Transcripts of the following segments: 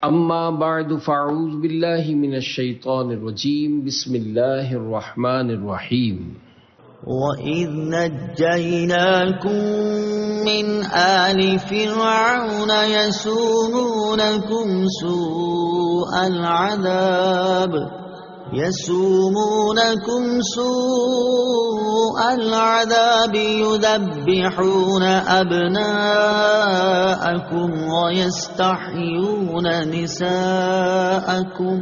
اما بعد فاعوذ باللہ من الشیطان الرجیم بسم اللہ الرحمن الرحیم وَإِذْ نَجَّيْنَاكُمْ مِنْ آلِ فِرْعَوْنَ يَسُومُونَكُمْ سُوءَ الْعَذَابِ يُذَبِّحُونَ أَبْنَاءَكُمْ وَيَسْتَحْيُونَ نِسَاءَكُمْ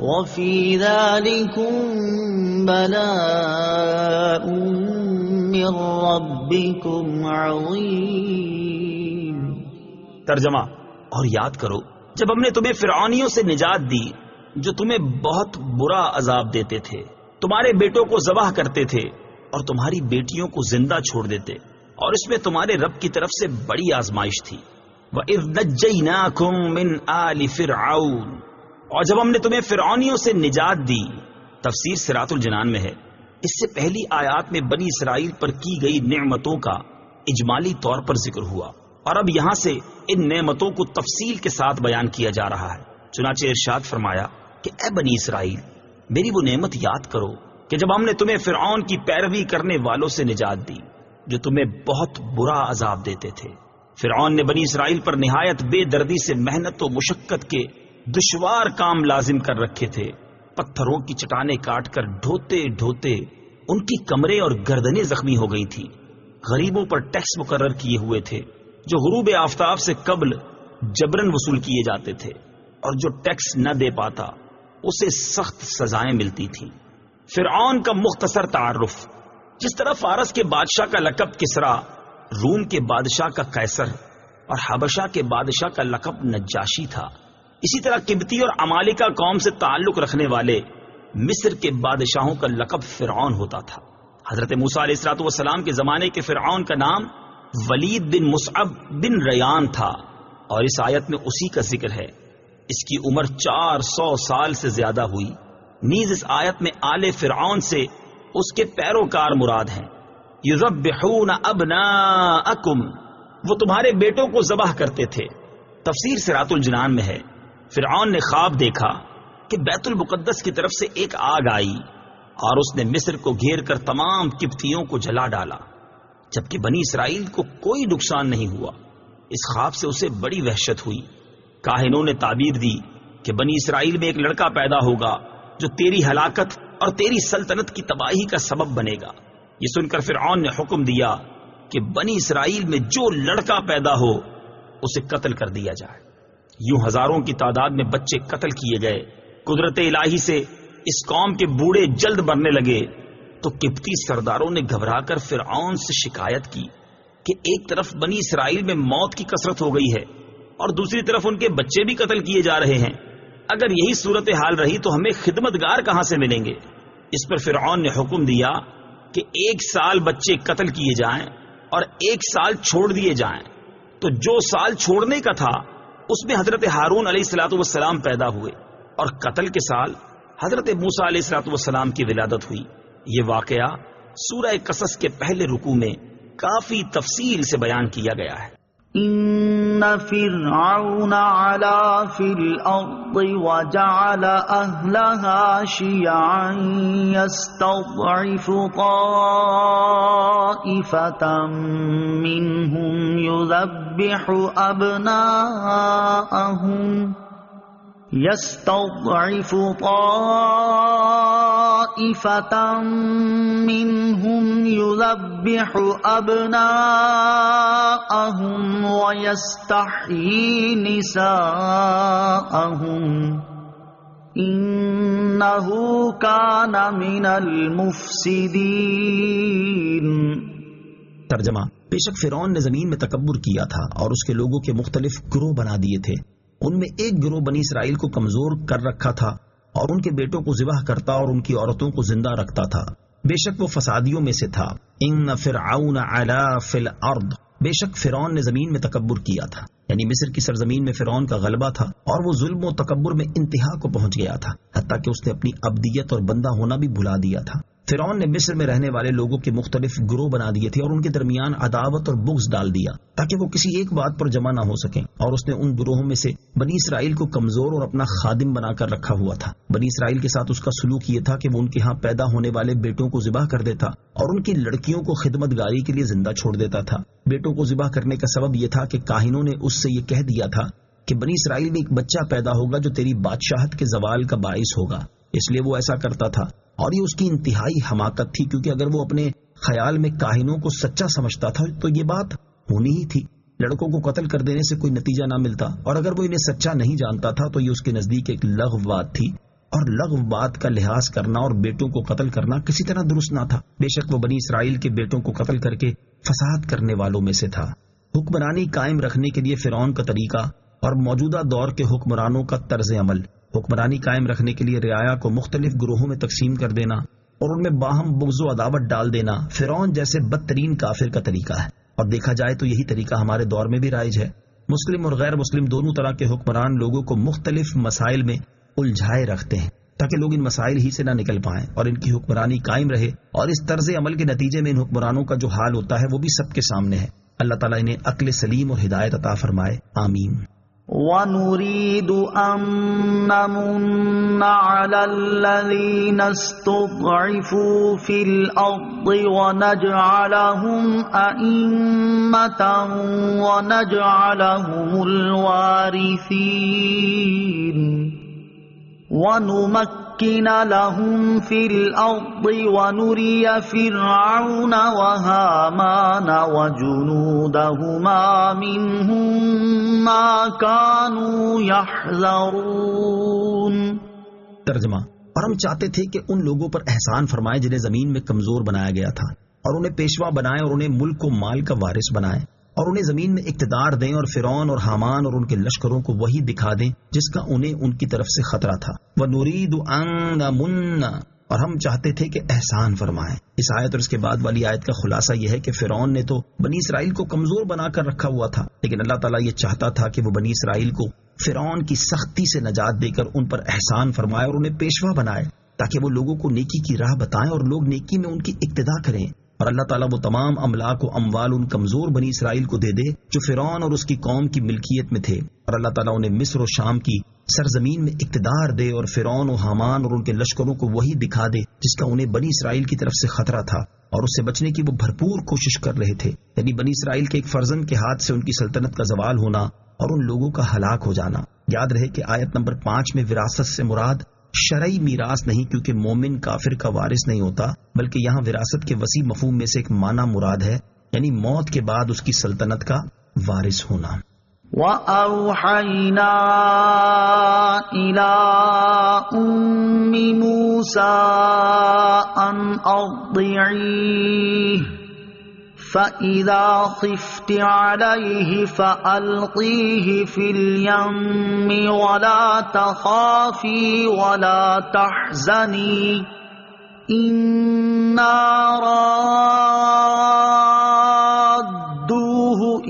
وَفِي ذَلِكُمْ بَلَاءٌ مِّن رَّبِّكُمْ عَظِيمٌ۔ ترجمہ۔ اور یاد کرو جب ہم نے تمہیں فرعونیوں سے نجات دی جو تمہیں بہت برا عذاب دیتے تھے، تمہارے بیٹوں کو ذبح کرتے تھے اور تمہاری بیٹیوں کو زندہ چھوڑ دیتے، اور اس میں تمہارے رب کی طرف سے بڑی آزمائش تھی۔ وَإِذْ نَجَّيْنَاكُمْ مِنْ آلِ فِرْعَوْنَ، اور جب ہم نے تمہیں فرعونیوں سے نجات دی۔ تفسیر صراط الجنان میں ہے، اس سے پہلی آیات میں بنی اسرائیل پر کی گئی نعمتوں کا اجمالی طور پر ذکر ہوا، اور اب یہاں سے ان نعمتوں کو تفصیل کے ساتھ بیان کیا جا رہا ہے۔ چنانچہ ارشاد فرمایا کہ اے بنی اسرائیل، میری وہ نعمت یاد کرو کہ جب ہم نے تمہیں فرعون کی پیروی کرنے والوں سے نجات دی جو تمہیں بہت برا عذاب دیتے تھے۔ فرعون نے بنی اسرائیل پر نہایت بے دردی سے محنت و مشقت کے دشوار کام لازم کر رکھے تھے۔ پتھروں کی چٹانیں کاٹ کر ڈھوتے ڈھوتے ان کی کمریں اور گردنیں زخمی ہو گئی تھیں۔ غریبوں پر ٹیکس مقرر کیے ہوئے تھے جو غروب آفتاب سے قبل جبرن وصول کیے جاتے تھے، اور جو ٹیکس نہ دے پاتا اسے سخت سزائیں ملتی تھیں۔ فرعون کا مختصر تعارف۔ جس طرح فارس کے بادشاہ کا لقب کسرا، روم کے بادشاہ کا قیصر اور حبشہ کے بادشاہ کا لقب نجاشی تھا، اسی طرح قبطی اور عمالقہ قوم سے تعلق رکھنے والے مصر کے بادشاہوں کا لقب فرعون ہوتا تھا۔ حضرت موسیٰ علیہ السلام کے زمانے کے فرعون کا نام ولید بن مصعب بن ریان تھا، اور اس آیت میں اسی کا ذکر ہے۔ اس کی عمر 400 سال سے زیادہ ہوئی۔ نیز اس آیت میں آل فرعون سے اس کے پیروکار مراد ہیں۔ یذبحون ابناءکم، وہ تمہارے بیٹوں کو ذبح کرتے تھے۔ تفسیر صراط الجنان میں ہے، فرعون نے خواب دیکھا کہ بیت المقدس کی طرف سے ایک آگ آئی اور اس نے مصر کو گھیر کر تمام قبطیوں کو جلا ڈالا، جبکہ بنی اسرائیل کو کوئی نقصان نہیں ہوا۔ اس خواب سے اسے بڑی وحشت ہوئی۔ کاہنوں نے تعبیر دی کہ بنی اسرائیل میں ایک لڑکا پیدا ہوگا جو تیری ہلاکت اور تیری سلطنت کی تباہی کا سبب بنے گا۔ یہ سن کر فرعون نے حکم دیا کہ بنی اسرائیل میں جو لڑکا پیدا ہو اسے قتل کر دیا جائے۔ یوں ہزاروں کی تعداد میں بچے قتل کیے گئے۔ قدرت الہی سے اس قوم کے بوڑھے جلد مرنے لگے تو قبطی سرداروں نے گھبرا کر فرعون سے شکایت کی کہ ایک طرف بنی اسرائیل میں موت کی کثرت ہو گئی ہے اور دوسری طرف ان کے بچے بھی قتل کیے جا رہے ہیں۔ اگر یہی صورتحال رہی تو ہمیں خدمتگار کہاں سے ملیں گے؟ اس پر فرعون نے حکم دیا کہ 1 سال بچے قتل کیے جائیں اور 1 سال چھوڑ دیے جائیں۔ تو جو سال چھوڑنے کا تھا اس میں حضرت ہارون علیہ السلام پیدا ہوئے، اور قتل کے سال حضرت موسیٰ علیہ السلام کی ولادت ہوئی۔ یہ واقعہ سورہ قصص کے پہلے رکوع میں کافی تفصیل سے بیان کیا گیا ہے۔ ان فرعون علا فی الارض وجعل اہلها شیعا یستضعف طائفة منهم يذبح أبناءهم ويستحيي نساءهم إنه كان من المفسدين۔ ترجمہ۔ بے شک فرعون نے زمین میں تکبر کیا تھا اور اس کے لوگوں کے مختلف گروہ بنا دیے تھے۔ ان میں ایک گروہ بنی اسرائیل کو کمزور کر رکھا تھا اور ان کے بیٹوں کو ذبح کرتا اور ان کی عورتوں کو زندہ رکھتا تھا۔ بے شک وہ فسادیوں میں سے تھا۔ ان فرعون علا فی الارض، بے شک فرعون نے زمین میں تکبر کیا تھا، یعنی مصر کی سرزمین میں فرعون کا غلبہ تھا، اور وہ ظلم و تکبر میں انتہا کو پہنچ گیا تھا، حتیٰ کہ اس نے اپنی ابدیت اور بندہ ہونا بھی بھلا دیا تھا۔ فرعون نے مصر میں رہنے والے لوگوں کے مختلف گروہ بنا دیے تھے اور ان کے درمیان عداوت اور بغض ڈال دیا تاکہ وہ کسی ایک بات پر جمع نہ ہو سکیں، اور اس نے ان گروہوں میں سے بنی اسرائیل کو کمزور اور اپنا خادم بنا کر رکھا ہوا تھا۔ بنی اسرائیل کے ساتھ اس کا سلوک یہ تھا کہ وہ ان کے ہاں پیدا ہونے والے بیٹوں کو ذبح کر دیتا اور ان کی لڑکیوں کو خدمت گاری کے لیے زندہ چھوڑ دیتا تھا۔ بیٹوں کو ذبح کرنے کا سبب یہ تھا کہ کاہنوں نے اس سے یہ کہہ دیا تھا کہ بنی اسرائیل میں ایک بچہ پیدا ہوگا جو تیری بادشاہت کے زوال کا باعث ہوگا، اس لیے وہ ایسا کرتا تھا، اور یہ اس کی انتہائی حماقت تھی، کیونکہ اگر وہ اپنے خیال میں کاہنوں کو سچا سمجھتا تھا تو یہ بات ہونی ہی تھی۔ لڑکوں کو قتل کر دینے سے کوئی نتیجہ نہ ملتا، اور اگر وہ انہیں سچا نہیں جانتا تھا تو یہ اس کے نزدیک ایک لغو بات تھی، اور لغو بات کا لحاظ کرنا اور بیٹوں کو قتل کرنا کسی طرح درست نہ تھا۔ بے شک وہ بنی اسرائیل کے بیٹوں کو قتل کر کے فساد کرنے والوں میں سے تھا۔ حکمرانی قائم رکھنے کے لیے فرعون کا طریقہ اور موجودہ دور کے حکمرانوں کا طرز عمل۔ حکمرانی قائم رکھنے کے لیے رعایا کو مختلف گروہوں میں تقسیم کر دینا اور ان میں باہم بغض و عداوت ڈال دینا فرعون جیسے بدترین کافر کا طریقہ ہے، اور دیکھا جائے تو یہی طریقہ ہمارے دور میں بھی رائج ہے۔ مسلم اور غیر مسلم دونوں طرح کے حکمران لوگوں کو مختلف مسائل میں الجھائے رکھتے ہیں تاکہ لوگ ان مسائل ہی سے نہ نکل پائیں اور ان کی حکمرانی قائم رہے، اور اس طرز عمل کے نتیجے میں ان حکمرانوں کا جو حال ہوتا ہے وہ بھی سب کے سامنے ہے۔ اللہ تعالیٰ انہیں عقل سلیم اور ہدایت عطا فرمائے، آمین۔ وَنُرِيدُ أَن نَّمُنَّ عَلَى الَّذِينَ اسْتُضْعِفُوا فِي الْأَرْضِ وَنَجْعَلَهُمْ أَئِمَّةً وَنَجْعَلَهُمُ الْوَارِثِينَ وَنُمَكِّنَ لَهُمْ فِي الْأَرْضِ وَنُرِيَ فِرْعَوْنَ وَهَامَانَ وَجُنُودَهُمَا مِنْهُمْ مَا كَانُوا يَحْذَرُونَ۔ ترجمہ: اور ہم چاہتے تھے کہ ان لوگوں پر احسان فرمائے جنہیں زمین میں کمزور بنایا گیا تھا، اور انہیں پیشوا بنائے اور انہیں ملک و مال کا وارث بنائے، اور انہیں زمین میں اقتدار دیں، اور فرعون اور حامان اور ان کے لشکروں کو وہی دکھا دیں جس کا انہیں ان کی طرف سے خطرہ تھا۔ وَنُرِيدُ أَن نَّمُنَّ، اور ہم چاہتے تھے کہ احسان فرمائیں۔ اس آیت اور اس کے بعد والی آیت کا خلاصہ یہ ہے کہ فرعون نے تو بنی اسرائیل کو کمزور بنا کر رکھا ہوا تھا، لیکن اللہ تعالیٰ یہ چاہتا تھا کہ وہ بنی اسرائیل کو فرعون کی سختی سے نجات دے کر ان پر احسان فرمائے اور انہیں پیشوا بنائے تاکہ وہ لوگوں کو نیکی کی راہ بتائیں اور لوگ نیکی میں ان کی اقتدا کریں، اور اللہ تعالیٰ وہ تمام املاک و اموال ان کمزور بنی اسرائیل کو دے دے جو فرعون اور اس کی قوم کی ملکیت میں تھے، اور اللہ تعالیٰ انہیں مصر و شام کی سرزمین میں اقتدار دے اور فرعون و حامان اور ان کے لشکروں کو وہی دکھا دے جس کا انہیں بنی اسرائیل کی طرف سے خطرہ تھا، اور اس سے بچنے کی وہ بھرپور کوشش کر رہے تھے، یعنی بنی اسرائیل کے ایک فرزند کے ہاتھ سے ان کی سلطنت کا زوال ہونا اور ان لوگوں کا ہلاک ہو جانا۔ یاد رہے کہ آیت نمبر 5 میں وراثت سے مراد شرعی میراث نہیں، کیونکہ مومن کافر کا وارث نہیں ہوتا، بلکہ یہاں وراثت کے وسیع مفہوم میں سے ایک معنی مراد ہے، یعنی موت کے بعد اس کی سلطنت کا وارث ہونا۔ وَأَوْحَيْنَا إِلَىٰ أُمِّ مُوسَىٰ أَنْ أَرْضِعِيهِ فَإِذَا خِفْتِ عَلَيْهِ فَأَلْقِيهِ فِي الْيَمِّ وَلَا تَخَافِي وَلَا تَحْزَنِي إِنَّا رَادُّوهُ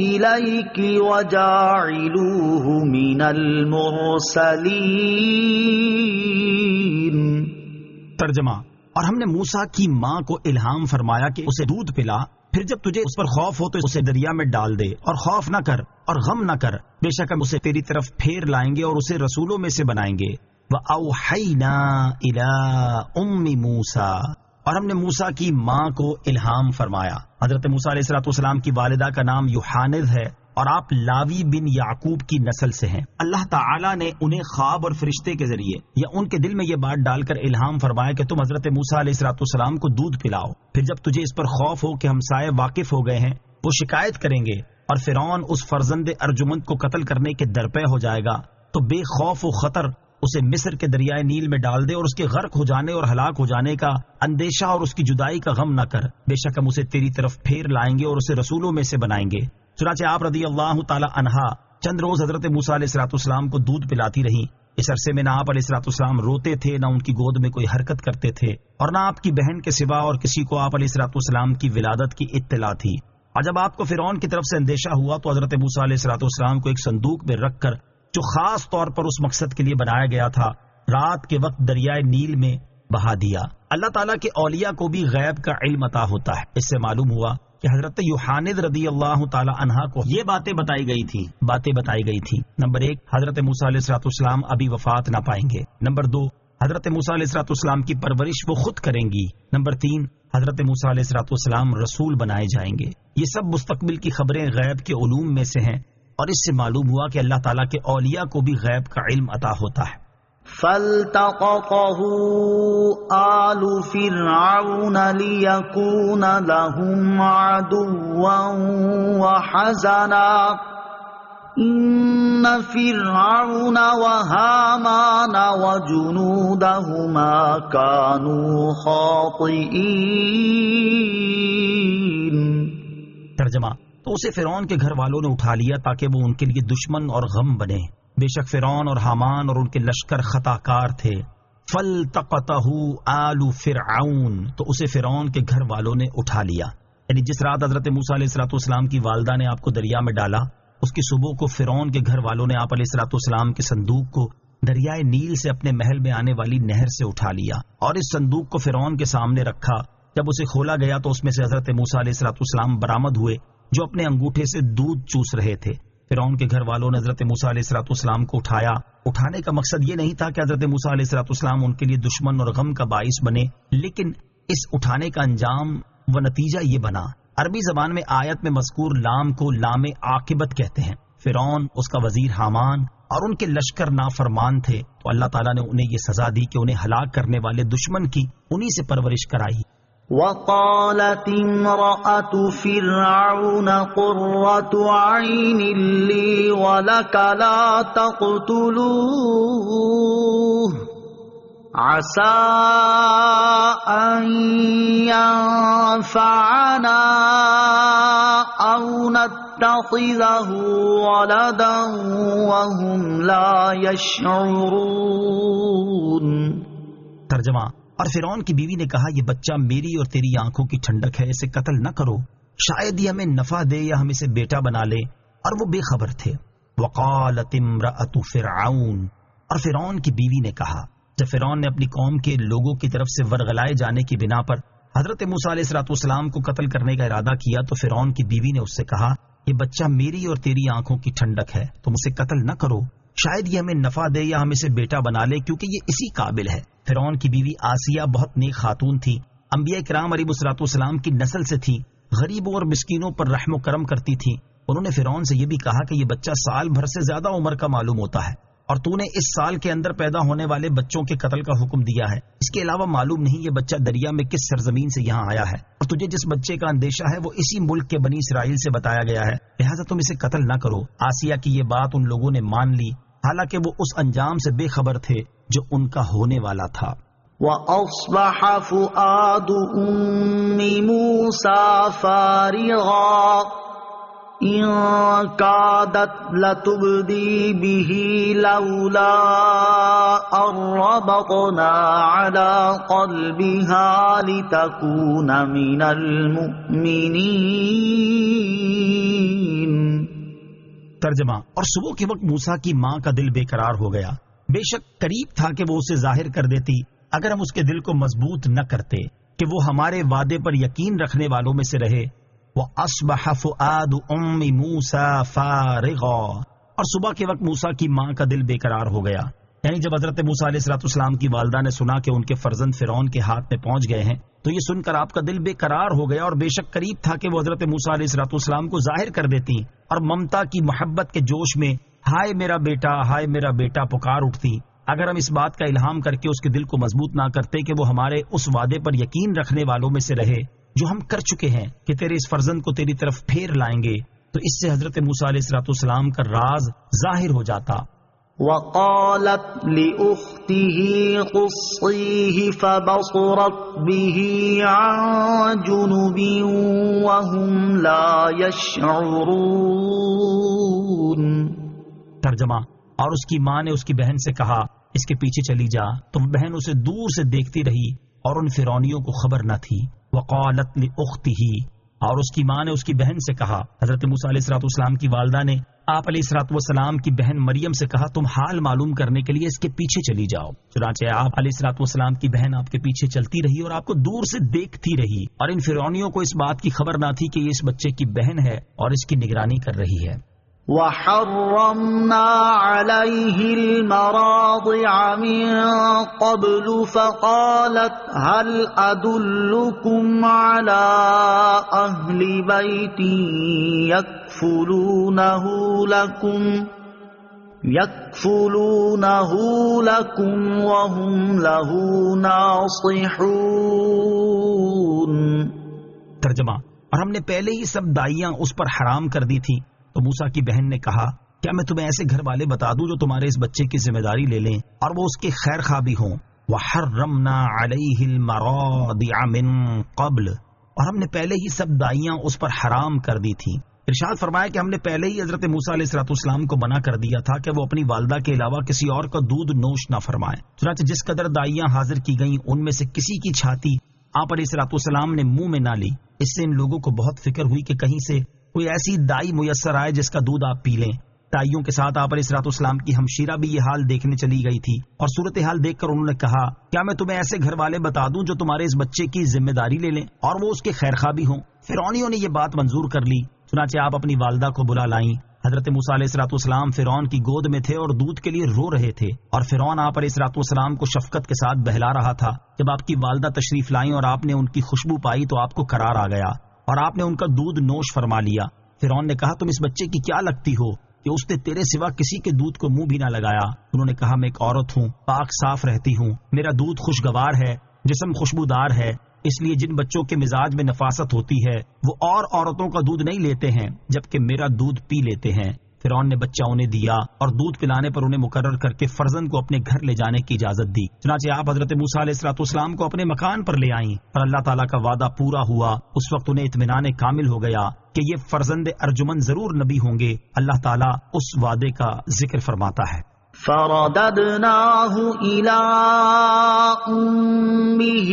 إِلَيْكِ وَجَاعِلُوهُ مِنَ الْمُرْسَلِينَ۔ ترجمہ: اور ہم نے موسیٰ کی ماں کو الہام فرمایا کہ اسے دودھ پلا، پھر جب تجھے اس پر خوف ہو تو اسے دریا میں ڈال دے، اور خوف نہ کر اور غم نہ کر، بے شک ہم اسے تیری طرف پھیر لائیں گے اور اسے رسولوں میں سے بنائیں گے۔ وَأَوْحَيْنَا إِلَىٰ أُمِّ مُوسَىٰ، اور ہم نے موسیٰ کی ماں کو الہام فرمایا۔ حضرت موسیٰ علیہ السلام کی والدہ کا نام یوحانذ ہے، اور آپ لاوی بن یعقوب کی نسل سے ہیں۔ اللہ تعالیٰ نے انہیں خواب اور فرشتے کے ذریعے یا ان کے دل میں یہ بات ڈال کر الہام فرمایا کہ تم حضرت موسیٰ علیہ السلام کو دودھ پلاؤ، پھر جب تجھے اس پر خوف ہو کہ ہمسائے واقف ہو گئے ہیں، وہ شکایت کریں گے اور فرعون اس فرزند ارجمند کو قتل کرنے کے درپے ہو جائے گا، تو بے خوف و خطر اسے مصر کے دریائے نیل میں ڈال دے اور اس کے غرق ہو جانے اور ہلاک ہو جانے کا اندیشہ اور اس کی جدائی کا غم نہ کر، بے شک ہم اسے تیری طرف پھیر لائیں گے اور اسے رسولوں میں سے بنائیں گے۔ چنانچہ آپ رضی اللہ تعالی عنہا چند روز حضرت موسیٰ علیہ السلام کو دودھ پلاتی رہیں۔ اس عرصے میں نہ آپ علیہ السلام روتے تھے، نہ ان کی گود میں کوئی حرکت کرتے تھے، اور نہ آپ کی بہن کے سوا اور کسی کو آپ علیہ السلام کی ولادت کی اطلاع تھی۔ اور جب آپ کو فرعون کی طرف سے اندیشہ ہوا تو حضرت موسیٰ علیہ السلام کو ایک صندوق میں رکھ کر، جو خاص طور پر اس مقصد کے لیے بنایا گیا تھا، رات کے وقت دریائے نیل میں بہا دیا۔ اللہ تعالیٰ کے اولیاء کو بھی غیب کا علم عطا ہوتا ہے۔ اس سے معلوم ہوا کہ حضرت یوحانذ رضی اللہ تعالی عنہ کو یہ باتیں بتائی گئی تھی۔ نمبر 1، حضرت موسیٰ علیہ السلام ابھی وفات نہ پائیں گے۔ نمبر 2، حضرت موسیٰ علیہ السلام کی پرورش وہ خود کریں گی۔ نمبر 3، حضرت موسیٰ علیہ السلام رسول بنائے جائیں گے۔ یہ سب مستقبل کی خبریں غیب کے علوم میں سے ہیں، اور اس سے معلوم ہوا کہ اللہ تعالیٰ کے اولیاء کو بھی غیب کا علم عطا ہوتا ہے۔ فَالْتَقَطَهُ آلُ فِرْعَوْنَ لِيَكُونَ لَهُمْ عَدُوًّا وَحَزَنًا إِنَّ فِرْعَوْنَ وَهَامَانَ وَجُنُودَهُمَا كَانُوا خَاطِئِينَ۔ ترجمہ: تو اسے فرعون کے گھر والوں نے اٹھا لیا تاکہ وہ ان کے لیے دشمن اور غم بنے۔ بے شک فرعون اور حامان اور ان کے لشکر خطا کار تھے۔ فَالْتَقَطَهُ آلُ فِرْعَوْن، تو اسے فرعون کے گھر والوں نے اٹھا لیا۔ یعنی جس رات حضرت موسیٰ علیہ السلام کی والدہ نے آپ کو دریا میں ڈالا، اس کی صبح کو فرعون کے گھر والوں نے آپ علیہ السلام کے صندوق کو دریائے نیل سے اپنے محل میں آنے والی نہر سے اٹھا لیا، اور اس صندوق کو فرعون کے سامنے رکھا۔ جب اسے کھولا گیا تو اس میں سے حضرت موسیٰ علیہ السلام برآمد ہوئے، جو اپنے انگوٹھے سے دودھ چوس رہے تھے۔ فرعون کے گھر والوں نے حضرت موسیٰ علیہ السلام کو اٹھایا۔ اٹھانے کا مقصد یہ نہیں تھا کہ حضرت موسیٰ علیہ السلام ان کے لیے دشمن اور غم کا باعث بنے، لیکن اس اٹھانے کا انجام و نتیجہ یہ بنا۔ عربی زبان میں آیت میں مذکور لام کو لام عاقبت کہتے ہیں۔ فرعون، اس کا وزیر حامان اور ان کے لشکر نافرمان تھے، تو اللہ تعالیٰ نے انہیں یہ سزا دی کہ انہیں ہلاک کرنے والے دشمن کی انہی سے پرورش کرائی۔ وقالت امرأة فرعون قرة عين لي ولك لا تقتلوه عسى أن ينفعنا أو نتخذه ولدا وهم لا يشعرون۔ ترجمہ: اور فرعون کی بیوی نے کہا، یہ بچہ میری اور تیری آنکھوں کی ٹھنڈک ہے، اسے قتل نہ کرو، شاید یہ ہمیں نفع دے یا ہم اسے بیٹا بنا لے۔ اور وہ بے خبر تھے۔ وقالت امرأۃ فرعون، اور فرعون کی بیوی نے کہا، جب فرعون نے اپنی قوم کے لوگوں کی طرف سے ورغلائے جانے کی بنا پر حضرت موسیٰ علیہ السلام کو قتل کرنے کا ارادہ کیا، تو فرعون کی بیوی نے اس سے کہا، یہ بچہ میری اور تیری آنکھوں کی ٹھنڈک ہے، تم اسے قتل نہ کرو، شاید یہ ہمیں نفع دے یا ہم اسے بیٹا بنا لے، کیونکہ یہ اسی قابل ہے۔ فرعون کی بیوی آسیہ بہت نیک خاتون تھی، انبیاء کرام علیہ السلام کی نسل سے تھی، غریبوں اور مسکینوں پر رحم و کرم کرتی تھی۔ انہوں نے فرعون سے یہ بھی کہا کہ یہ بچہ سال بھر سے زیادہ عمر کا معلوم ہوتا ہے، اور تو نے اس سال کے اندر پیدا ہونے والے بچوں کے قتل کا حکم دیا ہے۔ اس کے علاوہ معلوم نہیں یہ بچہ دریا میں کس سرزمین سے یہاں آیا ہے، اور تجھے جس بچے کا اندیشہ ہے وہ اسی ملک کے بنی اسرائیل سے بتایا گیا ہے، لہٰذا تم اسے قتل نہ کرو۔ آسیہ کی یہ بات ان لوگوں نے مان لی، حالانکہ وہ اس انجام سے بے خبر تھے جو ان کا ہونے والا تھا۔ وَأَصْبَحَ فُؤَادُ أُمِّ مُوسَى فَارِغًا إِن كَادَتْ لَتُبْدِي بِهِ لَوْلَا أَن رَّبَطْنَا عَلَى قَلْبِهَا لِتَكُونَ مِنَ الْمُؤْمِنِينَ۔ ترجمہ: اور صبح کے وقت موسیٰ کی ماں کا دل بے قرار ہو گیا، بے شک قریب تھا کہ وہ اسے ظاہر کر دیتی اگر ہم اس کے دل کو مضبوط نہ کرتے کہ وہ ہمارے وعدے پر یقین رکھنے والوں میں سے رہے۔ وَأَصْبَحَ فُؤَادُ أُمِّ مُوسَى فَارِغًا، اور صبح کے وقت موسیٰ کی ماں کا دل بے قرار ہو گیا۔ یعنی جب حضرت موسیٰ علیہ السلام کی والدہ نے سنا کہ ان کے فرزند فرعون کے ہاتھ میں پہنچ گئے ہیں، تو یہ سن کر آپ کا دل بے قرار ہو گیا، اور بے شک قریب تھا کہ وہ حضرت موسیٰ علیہ السلام کو ظاہر کر دیتی، اور ممتا کی محبت کے جوش میں ہائے میرا بیٹا، ہائے میرا بیٹا پکار اٹھتی، اگر ہم اس بات کا الہام کر کے اس کے دل کو مضبوط نہ کرتے کہ وہ ہمارے اس وعدے پر یقین رکھنے والوں میں سے رہے جو ہم کر چکے ہیں کہ تیرے اس فرزند کو تیری طرف پھیر لائیں گے، تو اس سے حضرت موسیٰ علیہ السلام کا راز ظاہر ہو جاتا۔ وقالت لأخته قصيه فبصرت به عن جنب وهم لا يشعرون۔ ترجمہ: اور اس کی ماں نے اس کی بہن سے کہا، اس کے پیچھے چلی جا، تو بہن اسے دور سے دیکھتی رہی اور ان فرعونیوں کو خبر نہ تھی۔ وقالت لأخته، اور اس کی ماں نے اس کی بہن سے کہا، حضرت موسیٰ علیہ السلام کی والدہ نے آپ علیہ السلام کی بہن مریم سے کہا تم حال معلوم کرنے کے لیے اس کے پیچھے چلی جاؤ۔ چنانچہ آپ علیہ السلام کی بہن آپ کے پیچھے چلتی رہی اور آپ کو دور سے دیکھتی رہی، اور ان فرعونیوں کو اس بات کی خبر نہ تھی کہ یہ اس بچے کی بہن ہے اور اس کی نگرانی کر رہی ہے۔ وَحَرَّمْنَا عَلَيْهِ الْمَرَاضِعَ مِن قَبْلُ فَقَالَتْ هَلْ أَدُلُّكُمْ عَلَىٰ أَهْلِ بَيْتٍ يَكْفُلُونَهُ لَكُمْ وَهُمْ لَهُ نَاصِحُونَ۔ ترجمہ، اور ہم نے پہلے ہی سب دائیاں اس پر حرام کر دی تھی۔ تو موسیٰ کی بہن نے کہا کیا میں تمہیں ایسے گھر والے بتا دوں جو تمہارے اس بچے کی ذمہ داری لے لیں اور وہ اس کے خیر خواہ بھی ہوں۔ وَحَرَّمْنَا عَلَيْهِ الْمَرَاضِعَ مِن قَبْلُ، اور ہم نے پہلے ہی سب دائیاں اس پر حرام کر دی تھی۔ ارشاد فرمایا کہ ہم نے پہلے ہی حضرت موسیٰ علیہ السلام کو منع کر دیا تھا کہ وہ اپنی والدہ کے علاوہ کسی اور کا دودھ نوش نہ فرمائیں۔ چنانچہ جس قدر دائیاں حاضر کی گئیں ان میں سے کسی کی چھاتی آپ علیہ السلام نے منہ میں نہ لی۔ اس سے ان لوگوں کو بہت فکر ہوئی کہ کہیں سے کوئی ایسی دائی میسر آئے جس کا دودھ آپ پی لیں۔ دائیوں کے ساتھ آپ علیہ السلام کی ہمشیرہ بھی یہ حال دیکھنے چلی گئی تھی، اور صورتحال دیکھ کر انہوں نے کہا کیا میں تمہیں ایسے گھر والے بتا دوں جو تمہارے اس بچے کی ذمہ داری لے لیں اور وہ اس کے خیر خواہ بھی ہوں۔ فرعونیوں نے یہ بات منظور کر لی، چنانچہ آپ اپنی والدہ کو بلا لائیں۔ حضرت موسیٰ علیہ السلام فرعون کی گود میں تھے اور دودھ کے لیے رو رہے تھے، اور فرعون آپ علیہ السلام کو شفقت کے ساتھ بہلا رہا تھا۔ جب آپ کی والدہ تشریف لائیں اور آپ نے ان کی خوشبو پائی تو آپ کو قرار آ گیا اور آپ نے ان کا دودھ نوش فرما لیا۔ فرعون نے کہا تم اس بچے کی کیا لگتی ہو کہ اس نے تیرے سوا کسی کے دودھ کو منہ بھی نہ لگایا؟ انہوں نے کہا میں ایک عورت ہوں، پاک صاف رہتی ہوں، میرا دودھ خوشگوار ہے، جسم خوشبودار ہے، اس لیے جن بچوں کے مزاج میں نفاست ہوتی ہے وہ اور عورتوں کا دودھ نہیں لیتے ہیں جبکہ میرا دودھ پی لیتے ہیں۔ فرعون نے بچہ انہیں دیا اور دودھ پلانے پر انہیں مقرر کر کے فرزند کو اپنے گھر لے جانے کی اجازت دی۔ چنانچہ آپ حضرت موسیٰ علیہ السلام کو اپنے مکان پر لے آئیں اور اللہ تعالیٰ کا وعدہ پورا ہوا۔ اس وقت انہیں اطمینان کامل ہو گیا کہ یہ فرزند ارجمن ضرور نبی ہوں گے۔ اللہ تعالیٰ اس وعدے کا ذکر فرماتا ہے فَرَدَدْنَاهُ إِلَىٰ أُمِّهِ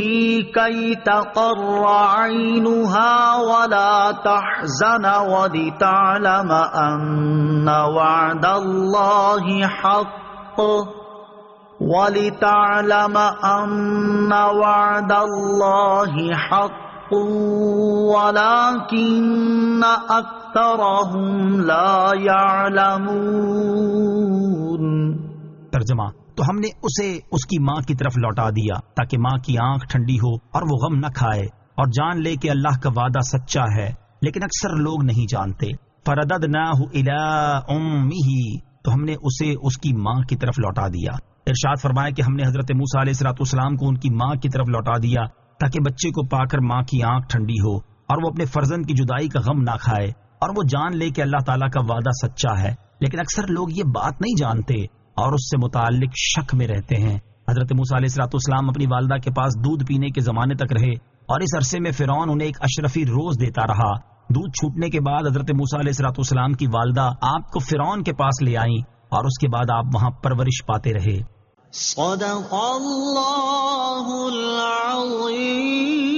كَيْ تَقَرَّ عَيْنُهَا وَلَا تَحْزَنَ وَلِتَعْلَمَ أَنَّ وَعْدَ اللَّهِ حَقٌّ وَلَٰكِنَّ أَكْثَرَهُمْ لَا يَعْلَمُونَ۔ ترجمہ، تو ہم نے اسے اس کی ماں کی طرف لوٹا دیا تاکہ ماں کی آنکھ ٹھنڈی ہو اور وہ غم نہ کھائے اور جان لے کہ اللہ کا وعدہ سچا ہے، لیکن اکثر لوگ نہیں جانتے۔ فَرَدَدْنَاهُ إِلَىٰ أُمِّهِ، تو ہم نے اسے اس کی ماں کی طرف لوٹا دیا۔ ارشاد فرمایا کہ ہم نے حضرت موسیٰ علیہ السلام کو ان کی ماں کی طرف لوٹا دیا تاکہ بچے کو پا کر ماں کی آنکھ ٹھنڈی ہو اور وہ اپنے فرزند کی جدائی کا غم نہ کھائے اور وہ جان لے کہ اللہ تعالیٰ کا وعدہ سچا ہے، لیکن اکثر لوگ یہ بات نہیں جانتے اور اس سے متعلق شک میں رہتے ہیں۔ حضرت موسیٰ علیہ السلام اپنی والدہ کے پاس دودھ پینے کے زمانے تک رہے اور اس عرصے میں فرعون انہیں ایک اشرفی روز دیتا رہا۔ دودھ چھوٹنے کے بعد حضرت موسیٰ علیہ السلام کی والدہ آپ کو فرعون کے پاس لے آئیں اور اس کے بعد آپ وہاں پرورش پاتے رہے۔ صدق اللہ العظیم۔